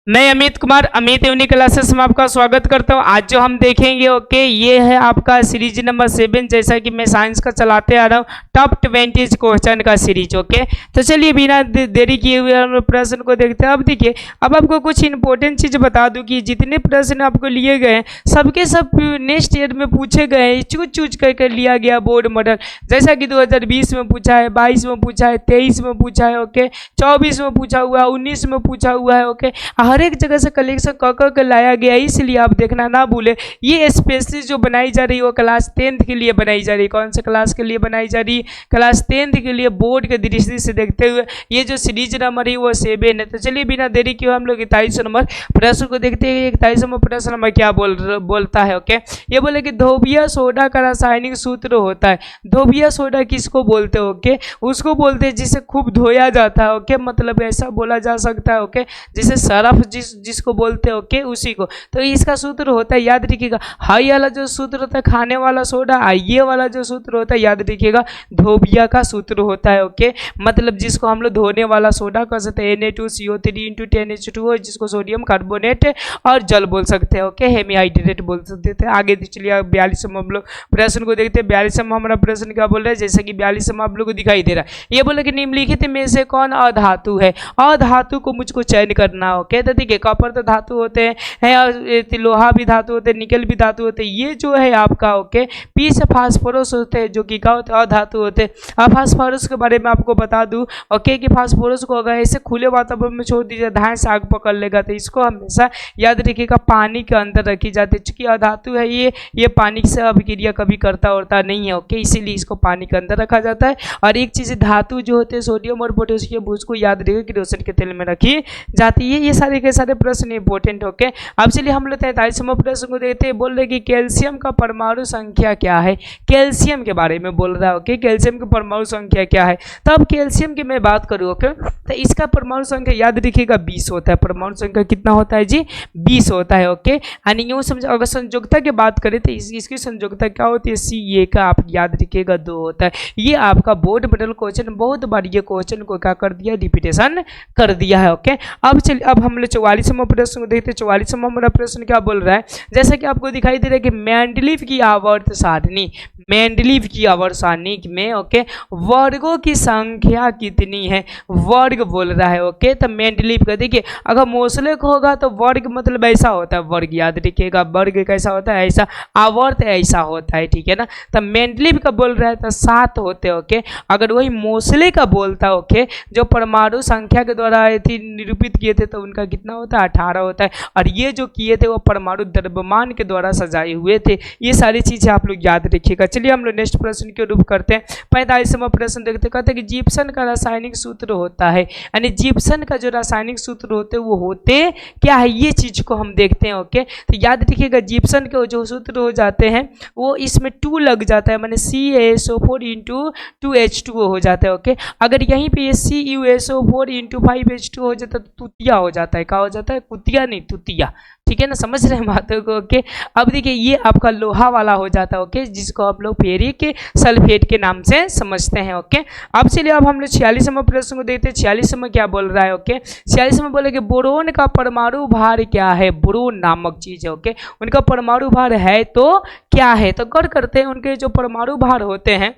मैं Amit Kumar Amit uni classes में आपका स्वागत करता हूं। आज जो हम देखेंगे ओके ये है आपका सीरीज नंबर 7, जैसा कि मैं साइंस का चलाते आ रहा हूं, टॉप 20 क्वेश्चन का सीरीज। ओके तो चलिए बिना देरी किए हुए हम प्रश्न को देखते हैं। अब देखिए, अब आपको कुछ इंपॉर्टेंट चीज बता दूं कि जितने प्रश्न आपको लिए गए हैं सबके सब नेक्स्ट ईयर में पूछे गए हैं, चूज करके लिया गया बोर्ड मॉडल। जैसा कि 2020 में पूछा है, 22 में पूछा है, 23 में पूछा है, ओके 24 में पूछा हुआ है, 19 में पूछा हुआ है। ओके हर एक जगह से कलेक्शन कर लाया गया है, इसलिए आप देखना ना भूले। ये स्पेशली जो बनाई जा रही है वो क्लास 10th के लिए बनाई जा रही है। कौन से क्लास के लिए बनाई जा रही है? क्लास 10th के लिए। बोर्ड के दृष्टि से देखते हुए ये जो सीरीज नंबर है वो 7 है। तो चलिए बिना देरी किए हम लोग 41 नंबर प्रश्न को देखते हैं। 41 नंबर प्रश्न नंबर क्या बोलता है? ओके ये बोले कि धोबिया सोडा का रासायनिक सूत्र होता है। धोबिया सोडा किसको बोलते हो? ओके उसको बोलते हैं जिसे खूब धोया जाता है। ओके मतलब ऐसा बोला जा सकता है। ओके जिसे सरफ जिसको बोलते हैं, ओके उसी को। तो इसका सूत्र होता है, याद रखिएगा, हाई वाला जो सूत्र होता है खाने वाला सोडा, ये वाला जो सूत्र होता है याद रखिएगा धोबिया का सूत्र होता है। ओके मतलब जिसको हम लोग धोने वाला सोडा कह सकते हैं Na2CO3 × 10H2O, जिसको सोडियम कार्बोनेट और जल बोल सकते हैं। ओके हेमीहाइड्रेट बोल सकते थे। आगे चलिए 42 में हम लोग प्रश्न को देखते हैं। 42 में हमारा प्रश्न क्या बोल रहा है? जैसे कि 42 में आप लोग को दिखाई दे रहा है, ये बोले कि निम्नलिखित में से कौन अधातु है? अधातु को मुझको चयन करना। ओके तो ठीक है, कॉपर तो धातु होते हैं और लोहा भी धातु होते हैं, निकल भी धातु होते हैं। ये जो है आपका ओके पी से फास्फोरस होते हैं, जो कि क्या होते हैं? अधातु होते हैं। अब फास्फोरस के बारे में आपको बता दूं ओके कि फास्फोरस को अगर ऐसे खुले वातावरण में छोड़ दीजिए धाए से आग पकड़ लेगा, तो इसको हमेशा याद रखिएगा पानी के अंदर रखी जाती है। चूंकि अधातु है ये पानी से अभिक्रिया कभी करता नहीं है। ओके इसीलिए इसको पानी के अंदर रखा जाता है। और एक चीज धातु जो होते हैं सोडियम और पोटेशियम, उसको याद रखिएगा किरोसिन के तेल में रखी जाती है। ये सारे के सारे प्रश्न इंपॉर्टेंट। ओके अब चलिए हम लोग 43वें प्रश्न को देखते हैं। बोल रहे कि कैल्शियम का परमाणु संख्या क्या है? कैल्शियम के बारे में बोल रहा है। ओके कैल्शियम की परमाणु संख्या क्या है? तो अब कैल्शियम की मैं बात करूँ ओके तो इसका परमाणु संख्या याद रखिएगा 20 होता है। परमाणु संख्या कितना होता है जी? 20 होता है। ओके यानी यूँ समझो, अगर संयोजकता की बात करें तो इसकी संयोजकता क्या होती है? Ca का आप याद रखिएगा 2 होता है। ये आपका बोर्ड मॉडल क्वेश्चन बहुत बार ये क्वेश्चन को क्या कर दिया? रिपीटेशन कर दिया है। ओके अब चलिए अब हम लोग 44वां प्रश्न को देखते हैं। 44वां हमारा प्रश्न क्या बोल रहा है? जैसा कि आपको दिखाई दे रहा है कि मेंडलीव की आवर्त सारणी, मेंडलीव की आवर्त सारणी में ओके वर्गों की संख्या कितनी है? वर्ग बोल रहा है। ओके तो मेंडलीव का देखिए, अगर मोसलेक होगा तो वर्ग मतलब ऐसा होता है, वर्ग याद रखिएगा। वर्ग कैसा होता है? ऐसा। आवर्त ऐसा होता है, ठीक है ना। तो मेंडलीव का बोल रहा है तो 7 होते हैं। ओके अगर वही मोसले का बोलता है ओके जो परमाणु संख्या के द्वारा निरूपित किए थे तो उनका कितना होता है? 18 होता है। और ये जो किए थे वो परमाणु द्रव्यमान के द्वारा सजाए हुए थे। ये सारी चीजें आप लोग याद रखिएगा। चलिए हम लोग नेक्स्ट प्रश्न के रूप करते हैं। 45वां प्रश्न देखते हैं। कहते हैं कि जिप्सन का रासायनिक सूत्र होता है, यानी जिप्सन का जो रासायनिक सूत्र होते हैं वो होते क्या है? ये चीज को हम देखते हैं। ओके तो याद रखिएगा जिप्सन के जो सूत्र हो जाते हैं वो इसमें 2 लग जाता है, माने CaSO4 × 2H2O हो जाता है। ओके अगर यहीं पे ये CuSO4 × 5H2 हो जाता है तो तुतिया हो जाता है। क्या हो जाता है? कुतिया नहीं, तुतिया, ठीक है ना। समझ रहे हैं बातों को? ओके अब देखिए ये आपका लोहा वाला हो जाता है। ओके जिसको आप लोग फेरिक सल्फेट के नाम से समझते हैं। ओके अब चलिए अब हम लोग 46वां प्रश्न को देखते हैं। 46 में क्या बोल रहा है? ओके 46 में बोले कि बोरोन का परमाणु भार क्या है? बोरोन नामक चीज है। ओके उनका परमाणु भार है तो क्या है? तो गौर करते हैं उनके जो परमाणु भार होते हैं,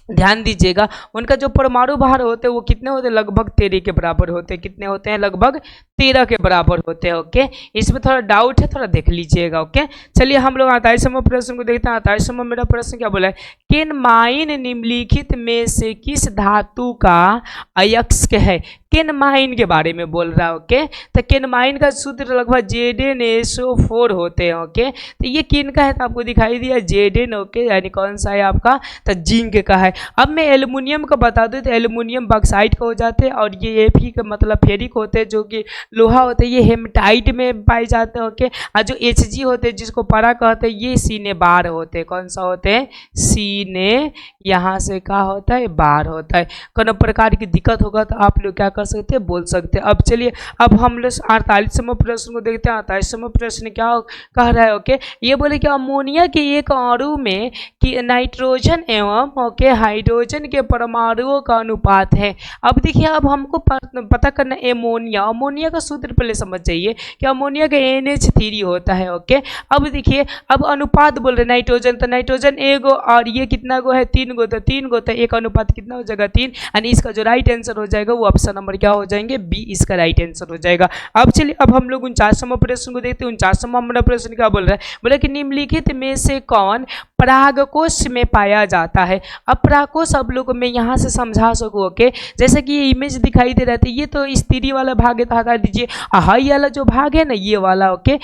ध्यान दीजिएगा उनका जो परमाणु भार होते हैं वो कितने होते हैं? लगभग 13 के बराबर होते हैं। कितने होते हैं? लगभग 13 के बराबर होते हैं। ओके इसमें थोड़ा डाउट है, थोड़ा देख लीजिएगा। ओके चलिए हम लोग 28वां प्रश्न को देखते हैं। 28वां मेरा प्रश्न क्या बोला है? केनमाइन निम्नलिखित में से किस धातु का अयस्क है? केनमाइन के बारे में बोल रहा है। ओके तो केनमाइन का सूत्र लगभग ZnSO4 होते हैं। ओके तो ये किन का है? तो आपको दिखाई दिया Zn। ओके यानी कौन सा है आपका? तो जिंक का है। अब मैं एल्युमिनियम का बता दूं तो एल्युमिनियम बॉक्साइट का हो जाते हैं, और ये Fe का मतलब फेरिक होते हैं, जो कि लोहा होते हैं, ये हेमेटाइट में पाए जाते हैं। ओके और जो Hg होते हैं जिसको पारा कहते हैं ये सीने बार होते हैं। कौन सा होते हैं? सीने, यहाँ से क्या होता है? बार होता है। कोनो प्रकार की दिक्कत होगा तो आप लोग क्या कर सकते हैं, बोल सकते हैं। अब चलिए अब हम लोग 48वें प्रश्न को देखते हैं। 48वां प्रश्न क्या कह रहा है? ओके, ये बोले कि अमोनिया के एक अणु में कि नाइट्रोजन एवं ओके हाइड्रोजन के परमाणुओं का अनुपात है। अब देखिए अब हमको पता करना अमोनिया, अमोनिया का सूत्र पहले समझ जाइए कि अमोनिया का NH3 होता है। ओके, अब देखिए अब अनुपात बोल रहे नाइट्रोजन, तो नाइट्रोजन एगो और ये कितना गो है? 3 गो, तो 3 गो तो एक अनुपात कितना हो जाएगा? 3। यानी इसका जो राइट आंसर हो जाएगा वो ऑप्शन नंबर क्या हो जाएंगे? बी इसका राइट आंसर हो जाएगा। अब चलिए अब हम लोग 49वां प्रश्न को देखते हैं। 49वां हमारा प्रश्न क्या बोल रहा है? बोले कि निम्नलिखित में से कौन परागकोश में पाया जाता है? अब परागकोश आप लोगों को मैं यहाँ से समझा सकूँ। ओके, जैसे कि ये इमेज दिखाई दे रहा था, ये तो स्त्री वाला भाग है, तो हटा दीजिए। हाई वाला जो भाग है ना, ये वाला ओके,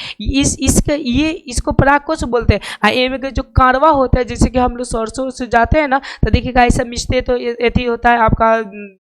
इसको परागकोश बोलते हैं। एम का जो कारवा होता है, जैसे कि हम लोग सरसों से जाते हैं ना, तो देखिएगा ऐसा मिचते तो एथी होता है आपका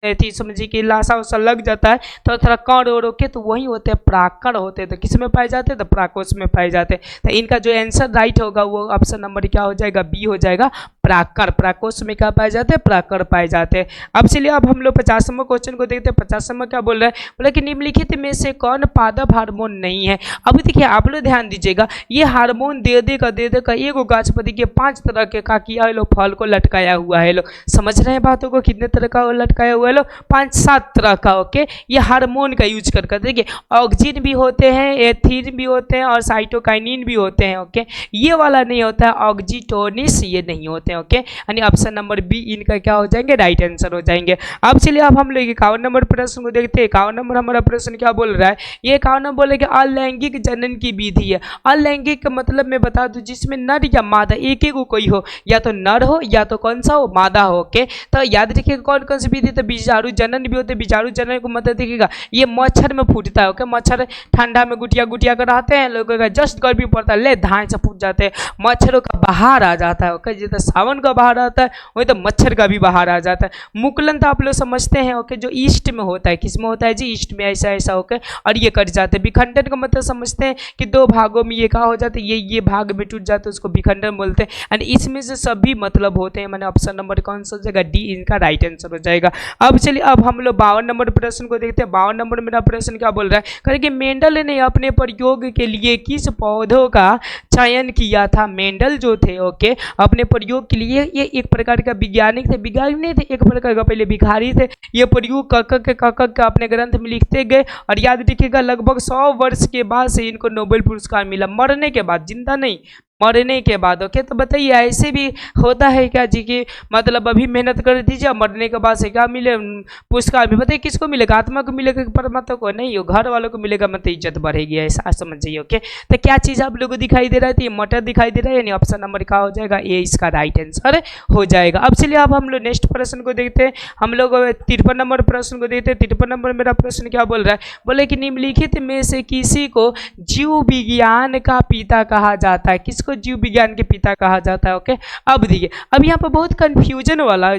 एथी, समझिए कि लाशा उसा लग जाता है तो थोड़ा कण और ओके, तो वही होते हैं परागकण होते हैं। तो किस में पाए जाते हैं? तो परागकोश में पाए जाते हैं। तो इनका जो आंसर राइट होगा वो ऑप्शन नंबर क्या हो जाएगा? बी हो जाएगा, परागकण। परागकोश में क्या पाए जाते हैं? परागकण पाए जाते हैं। अब चलिए अब हम लोग 50वां क्वेश्चन को देखते हैं। 50वां क्या बोल रहा है? बोला कि निम्नलिखित में से कौन पादप हार्मोन नहीं है? अब देखिए आप लोग ध्यान दीजिएगा, ये हार्मोन दे देगा एगो गाछ पर देखिए 5 तरह के का किया है लो, फल को लटकाया हुआ है लो। समझ रहे हैं बातों को? कितने तरह का लटकाया हुआ है लो? 5-7 तरह का। ओके, ये हार्मोन का यूज कर देखिए ऑक्सिन भी होते हैं, एथिन भी होते हैं और साइटोकाइनिन भी होते हैं। ओके, ये वाला नहीं होता है ऑक्सीटोनिस, ये नहीं होते हैं। ओके, यानी ऑप्शन नंबर बी इनका क्या हो जाएंगे? राइट आंसर हो जाएंगे। अब चलिए अब हम लोग 51 नंबर प्रश्न को देखते हैं। 51 नंबर हमारा प्रश्न क्या बोल रहा है? ये 51 नंबर बोले कि अलैंगिक जनन की विधि है। अलैंगिक का मतलब मैं बता दूं, जिसमें नर या मादा एक ही को कोई हो, या तो नर हो या तो कौन सा हो? मादा हो। ओके, तो याद रखिएगा कौन कौन सी विधि? तो बीजाणु जनन भी होते हैं। बीजाणु जनन को मतलब देखिएगा ये मच्छर में फूटता है। ओके, मच्छर ठंडा में गुटिया गुटिया कर रहते हैं, लोगों का जस्ट गर्मी पड़ता है ले धान से फूट जाते हैं, मच्छरों का बाहर आ जाता है। ओके, जैसे सावन का बाहर आता है वही तो मच्छर का भी बाहर आ जाता है। मुकुलन तो आप लोग समझते हैं। ओके, जो ईस्ट में होता है, किस में होता है जी? ईस्ट में ऐसा ऐसा। ओके, और ये कट जाते हैं। विखंडन का मतलब समझते हैं कि 2 भागों में ये कहा हो जाता है, ये भाग में टूट जाते हैं, उसको विखंडन बोलते हैं। एंड इसमें से सभी मतलब होते हैं। मैंने ऑप्शन नंबर कौन सा हो जाएगा? डी इनका राइट आंसर हो जाएगा। अब चलिए अब हम लोग 52 नंबर प्रश्न को देखते हैं। 52 नंबर मेरा प्रश्न क्या बोल रहा है? करेंगे मेंडल ने अपने प्रयोग के लिए किस पौधों का चयन किया था? मेंडल जो थे ओके, अपने प्रयोग के लिए ये एक प्रकार का वैज्ञानिक थे, वैज्ञानिक नहीं थे, एक प्रकार का पहले भिखारी थे। ये प्रयोग कक का अपने ग्रंथ में लिखते गए और याद रखिएगा लगभग 100 वर्ष के बाद से इनको नोबेल पुरस्कार मिला, मरने के बाद, जिंदा नहीं, मरने के बाद। ओके, तो बताइए ऐसे भी होता है क्या जी कि मतलब अभी मेहनत कर दीजिए मरने के बाद से क्या मिले पुरस्कार भी? बताइए किसको मिलेगा? आत्मा को मिलेगा कि परमात्मा को? नहीं, हो घर वालों को मिलेगा, मतलब इज्जत बढ़ेगी, ऐसा समझ जाइए। ओके, तो क्या चीज़ आप लोगों को दिखाई दे रहा है? तो ये मटर दिखाई दे रहा है, यानी ऑप्शन नंबर क्या हो जाएगा? ए इसका राइट आंसर हो जाएगा। अब चलिए अब हम लोग नेक्स्ट प्रश्न को देखते हैं। हम लोग 53 नंबर प्रश्न को देखते हैं। 53 नंबर मेरा प्रश्न क्या बोल रहा है? बोले कि निम्नलिखित में से किसी को जीव विज्ञान का पिता कहा जाता है? किसको जीव विज्ञान के पिता कहा जाता है? ओके, अब देखिए अब यहाँ पर बहुत कंफ्यूजन वाला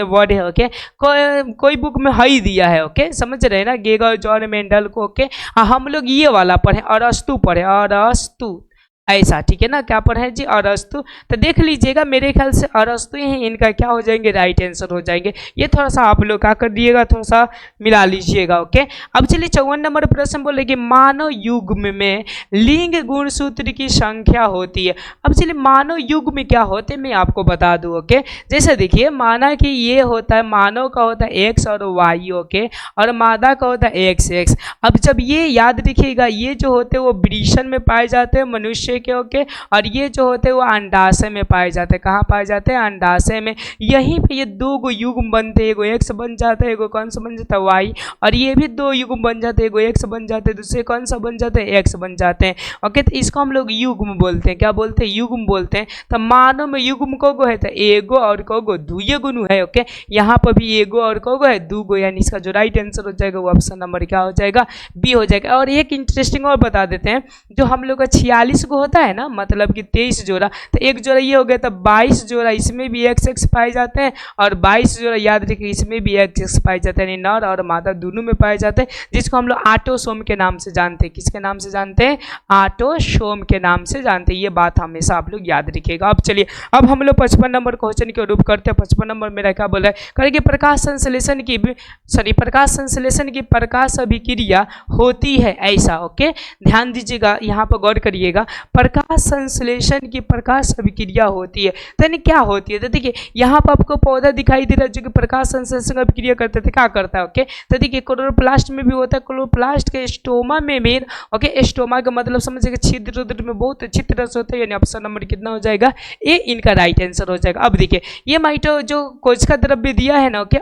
वर्ड है। ओके, कोई बुक में हाई दिया है। ओके, समझ रहे हैं ना, गेगर जॉन मेंडल को। ओके, हम लोग ये वाला पढ़े, अरस्तु पढ़े, अरस्तु ऐसा, ठीक है ना? क्या पढ़े जी? अरस्तु। तो देख लीजिएगा मेरे ख्याल से अरस्तु ही इनका क्या हो जाएंगे? राइट आंसर हो जाएंगे। ये थोड़ा सा आप लोग क्या कर दिएगा, थोड़ा सा मिला लीजिएगा। ओके, अब चलिए 54 नंबर प्रश्न बोले कि मानव युग में लिंग गुणसूत्र की संख्या होती है। अब चलिए मानव युग में क्या होते हैं मैं आपको बता दूं। ओके, जैसे देखिए माना कि ये होता है, मानव का होता है एक्स और वाई। ओके, और मादा का होता है एक्स एक्स। अब जब ये याद रखिएगा, ये जो होते हैं वो वृषण में पाए जाते हैं, मनुष्य के। ओके, और ये जो होते हैं वो अंडाशय में पाए जाते हैं। कहाँ पाए जाते हैं? अंडाशय में। यहीं पे ये 2 युग्म बनते हैं, एगो एक्स बन जाता है, एगो कौन सा बन जाता है? वाई। और ये भी 2 युग्म बन जाते हैं, एगो एक्स बन जाते हैं, दूसरे कौन सा बन जाते हैं? एक्स बन जाते हैं। ओके, तो इसको हम लोग युग्म बोलते हैं। क्या बोलते हैं? युग्म बोलते हैं। तो मानव में युग्म कोगो है? तो एगो और कोगो, 2 गुण है। ओके, यहाँ पर भी एगो और कोगो है, 2 यानी इसका जो राइट आंसर हो जाएगा वो ऑप्शन नंबर क्या हो जाएगा? बी हो जाएगा। और एक इंटरेस्टिंग और बता देते हैं, जो हम लोग का 46 गो होता है ना, मतलब कि 23 जोड़ा, तो एक जोड़ा ये हो गया, तो 22 जोड़ा इसमें भी XX पाए जाते हैं और 22 जोड़ा याद रखिए इसमें भी XX पाए जाते हैं, यानी नर और मादा दोनों में पाए जाते हैं, जिसको हम लोग ऑटोसोम के नाम से जानते हैं। किसके नाम से जानते हैं? ऑटोसोम के नाम से जानते हैं। ये बात हमेशा आप लोग याद रखिएगा। अब चलिए, अब हम लोग 55 नंबर क्वेश्चन के रूप करते हैं। 55 नंबर मेरा क्या बोल रहा है, करेंगे प्रकाश संश्लेषण की प्रकाश संश्लेषण की प्रकाश अभिक्रिया होती है ऐसा। ओके, ध्यान दीजिएगा, यहाँ पर गौर करिएगा, प्रकाश संश्लेषण की प्रकाश अभिक्रिया होती है, तो यानी क्या होती है? तो देखिए यहाँ पर आपको पौधा दिखाई दे रहा है जो कि प्रकाश संश्लेषण अभिक्रिया करते थे, क्या करता है? ओके, तो देखिए क्लोरोप्लास्ट में भी होता है, क्लोरोप्लास्ट के स्टोमा में भी। ओके, स्टोमा का मतलब समझिएगा छिद्र उद्र में बहुत अच्छी तरह से होता है, यानी ऑप्शन नंबर कितना हो जाएगा? ए इनका राइट आंसर हो जाएगा। अब देखिए ये माइटो जो कोशिका द्रव्य दिया है ना, ओके,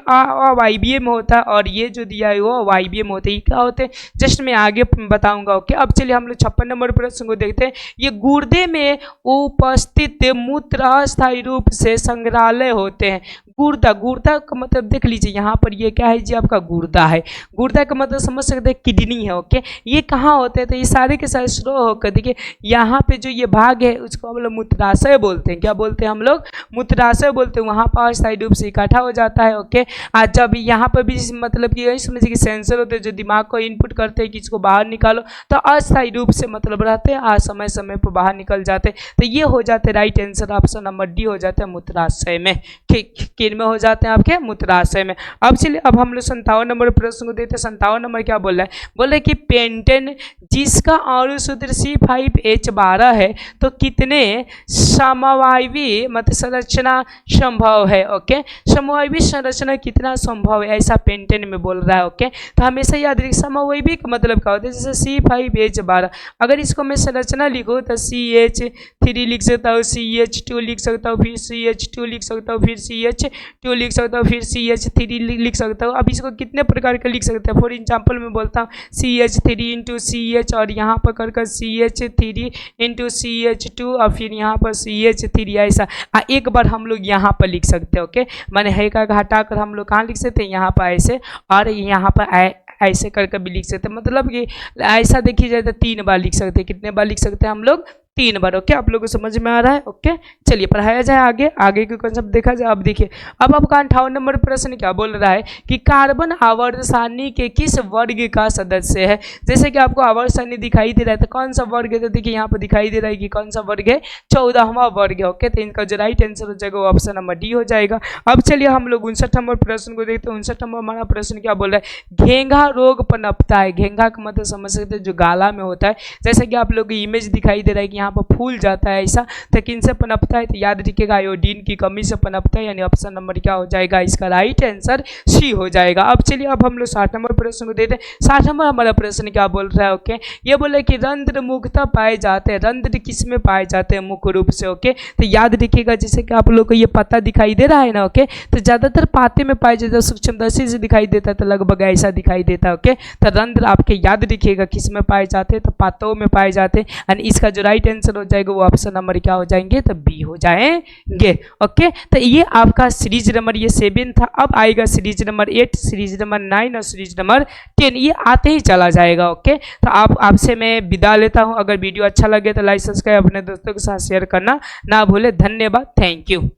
वाइबियम होता है और ये जो दिया है वो वाइबियम होते हैं। क्या होते हैं जस्ट मैं आगे बताऊंगा। ओके, अब चलिए हम लोग 56 नंबर प्रश्न को देखते हैं। ये गुर्दे में उपस्थित मूत्र अस्थायी रूप से संग्रहालय होते हैं। गुर्दा, गुर्दा का मतलब देख लीजिए यहाँ पर ये क्या है जी? आपका गुर्दा है। गुर्दा का मतलब समझ सकते हैं किडनी है। ओके, ये कहाँ होते हैं? तो ये सारे के सारे स्लो होकर देखिए यहाँ पे जो ये भाग है उसको हम लोग मूत्राशय बोलते हैं। क्या बोलते हैं हम लोग? मूत्राशय बोलते हैं। वहाँ पर अस्थायी रूप से इकट्ठा हो जाता है। ओके, आज जब यहाँ पर भी मतलब कि यही समझिए कि सेंसर होते हैं जो दिमाग को इनपुट करते हैं कि इसको बाहर निकालो, तो अस्थायी रूप से मतलब रहते हैं, आज समय समय पर बाहर निकल जाते हैं। तो ये हो जाते हैं right answer, option number D हो जाता है मूत्राशय में। किन में हो जाते हैं? आपके मूत्राशय में। अब चलिए, अब हम लोग 57 नंबर प्रश्न को देते हैं। 57 नंबर क्या बोल रहा है? बोल रहे हैं कि पेंटेन जिसका अणु सूत्र C5H12 है तो कितने समवायवी मतलब संरचना संभव है? ओके, समवायवी संरचना कितना संभव है ऐसा पेंटेन में बोल रहा है। ओके, तो हमेशा याद रखिए समवायवी का मतलब क्या होता है? जैसे C5H12, अगर इसको मैं संरचना लिखूँ तो CH3 लिख सकता हूँ, CH2 लिख सकता हूँ, फिर CH2 लिख सकता हूँ, फिर CH2 लिख सकता हूँ, फिर CH3 लिख सकता हूँ। अब इसको कितने प्रकार का लिख सकते हैं? फॉर एग्जाम्पल मैं बोलता हूँ CH3 इंटू CH और यहाँ पर कर CH3 इंटू CH2 और फिर यहाँ पर CH3 ऐसा एक बार हम लोग यहाँ पर लिख सकते हैं। ओके, मैंने है का हटाकर हम लोग कहाँ लिख सकते हैं? यहाँ पर ऐसे, और यहाँ पर ऐसे करके भी लिख सकते हैं। मतलब कि ऐसा देखिए जाए तो 3 बार लिख सकते हैं। कितने बार लिख सकते हैं हम लोग? 3 बार। ओके, आप लोगों को समझ में आ रहा है? ओके, चलिए पढ़ाया जाए आगे, आगे के कॉन्सेप्ट देखा जाए। अब देखिए, अब आपका 58 नंबर प्रश्न क्या बोल रहा है कि कार्बन आवर्त सारणी के किस वर्ग का सदस्य है? जैसे कि आपको आवर्त सारणी दिखाई दे रहा है, तो कौन सा वर्ग है? तो देखिए यहाँ पर दिखाई दे रहा है कि कौन सा वर्ग है? 14वां वर्ग है। ओके, तो इनका जो राइट आंसर हो जाएगा वो ऑप्शन नंबर डी हो जाएगा। अब चलिए हम लोग 59 नंबर प्रश्न को देखते हैं। 59 नंबर हमारा प्रश्न क्या बोल रहा है? घेंघा रोग पनपता है। घेंघा का मतलब समझ सकते हैं जो गाला में होता है। जैसे कि आप लोग को इमेज दिखाई दे रहा है कि यहाँ पर फूल जाता है ऐसा, तो किन से पनपता है? तो याद रखिएगा आयोडीन की कमी से पनपता है, यानी ऑप्शन नंबर क्या हो जाएगा? इसका राइट आंसर सी हो जाएगा। अब चलिए, अब हम लोग 60 नंबर प्रश्न को देते हैं। 60 नंबर हमारा प्रश्न क्या बोल रहा है? ओके, ये बोले कि रंध्र मुख्यतः पाए जाते हैं। रंध्र किस में पाए जाते हैं मुख्य रूप से? ओके, तो याद रखिएगा जैसे कि आप लोग को ये पत्ता दिखाई दे रहा है ना, ओके, तो ज्यादातर पाते में पाए जाते हैं, सूक्ष्मदर्शी से दिखाई देता है तो लगभग ऐसा दिखाई देता है। ओके, तो रंध्र आपके याद रखिएगा किस में पाए जाते हैं? तो पातों में पाए जाते हैं, एंड इसका जो राइट आंसर हो जाएगा वो ऑप्शन नंबर क्या हो जाएंगे? तो बी हो जाएंगे। ओके, तो ये आपका सीरीज नंबर ये 7 था। अब आएगा सीरीज नंबर 8, सीरीज नंबर 9 और सीरीज नंबर 10, ये आते ही चला जाएगा। ओके, तो आपसे मैं विदा लेता हूं। अगर वीडियो अच्छा लगे तो लाइक सब्सक्राइब अपने दोस्तों के साथ शेयर करना ना भूले। धन्यवाद, थैंक यू।